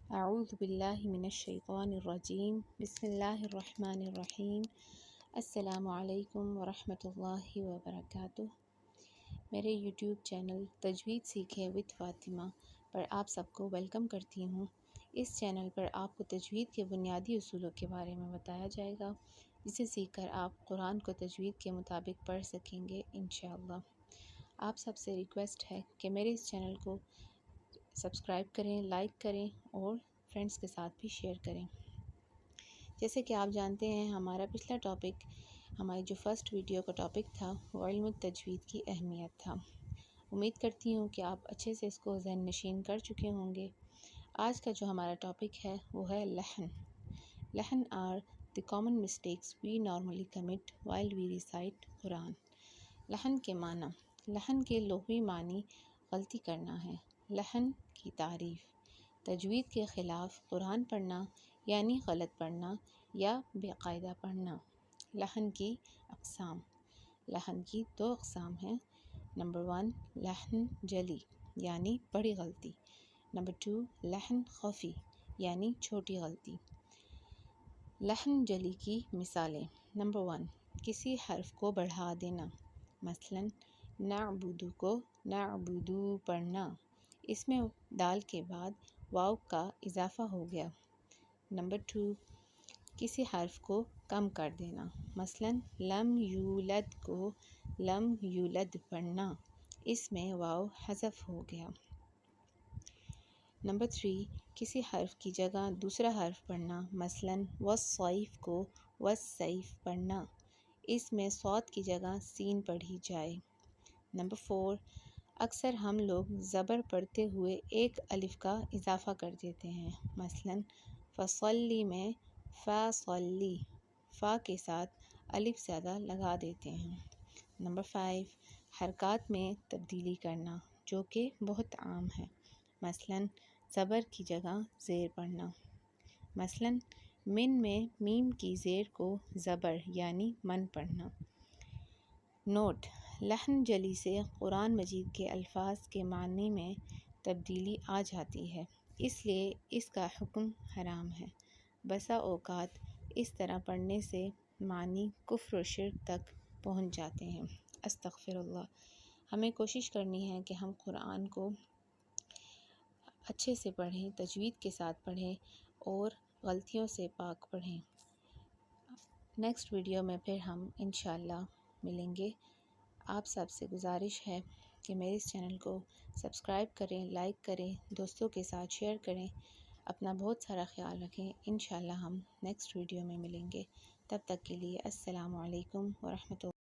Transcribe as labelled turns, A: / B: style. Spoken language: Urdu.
A: اعوذ باللہ من الشیطان الرجیم بسم اللہ الرحمن الرحیم السلام علیکم ورحمۃ اللہ وبرکاتہ۔ میرے یوٹیوب چینل تجوید سیکھیں وتھ فاطمہ پر آپ سب کو ویلکم کرتی ہوں۔ اس چینل پر آپ کو تجوید کے بنیادی اصولوں کے بارے میں بتایا جائے گا، جسے سیکھ کر آپ قرآن کو تجوید کے مطابق پڑھ سکیں گے انشاءاللہ۔ آپ سب سے ریکویسٹ ہے کہ میرے اس چینل کو سبسکرائب کریں، لائک کریں اور فرینڈس کے ساتھ بھی شیئر کریں۔ جیسے کہ آپ جانتے ہیں ہمارا پچھلا ٹاپک، ہماری جو فرسٹ ویڈیو کا ٹاپک تھا وہ علم التجوید کی اہمیت تھا۔ امید کرتی ہوں کہ آپ اچھے سے اس کو ذہن نشین کر چکے ہوں گے۔ آج کا جو ہمارا ٹاپک ہے وہ ہے لحن۔ لحن are the common mistakes we normally commit while we recite Quran. لحن کے معنی، لحن کے لغوی معنی غلطی کرنا ہے۔ لحن کی تعریف، تجوید کے خلاف قرآن پڑھنا یعنی غلط پڑھنا یا بے قاعدہ پڑھنا۔ لحن کی اقسام، لحن کی 2 اقسام ہیں۔ نمبر 1 لحن جلی یعنی بڑی غلطی، نمبر 2 لحن خفی یعنی چھوٹی غلطی۔ لحن جلی کی مثالیں، نمبر 1 کسی حرف کو بڑھا دینا، مثلا نعبدو کو نعبدو پڑھنا، اس میں دال کے بعد واو کا اضافہ ہو گیا۔ نمبر 2 کسی حرف کو کم کر دینا، مثلا لم یولد کو لم یولد پڑھنا، اس میں واو حذف ہو گیا۔ نمبر 3 کسی حرف کی جگہ دوسرا حرف پڑھنا، مثلا والصیف کو والسیف پڑھنا، اس میں صاد کی جگہ سین پڑھی جائے۔ نمبر 4 اکثر ہم لوگ زبر پڑھتے ہوئے ایک الف کا اضافہ کر دیتے ہیں، مثلا فصلی میں فصلی، فا کے ساتھ الف زیادہ لگا دیتے ہیں۔ نمبر 5 حرکات میں تبدیلی کرنا جو کہ بہت عام ہے، مثلا زبر کی جگہ زیر پڑھنا، مثلا من میں میم کی زیر کو زبر یعنی من پڑھنا۔ نوٹ: لحن جلی سے قرآن مجید کے الفاظ کے معنی میں تبدیلی آ جاتی ہے، اس لیے اس کا حکم حرام ہے۔ بسا اوقات اس طرح پڑھنے سے معنی کفر و شرک تک پہنچ جاتے ہیں۔ استغفر اللہ۔ ہمیں کوشش کرنی ہے کہ ہم قرآن کو اچھے سے پڑھیں، تجوید کے ساتھ پڑھیں اور غلطیوں سے پاک پڑھیں۔ نیکسٹ ویڈیو میں پھر ہم انشاءاللہ ملیں گے۔ آپ سب سے گزارش ہے کہ میرے اس چینل کو سبسکرائب کریں، لائک کریں، دوستوں کے ساتھ شیئر کریں۔ اپنا بہت سارا خیال رکھیں۔ انشاءاللہ ہم نیکسٹ ویڈیو میں ملیں گے۔ تب تک کے لیے السلام علیکم ورحمۃ اللہ۔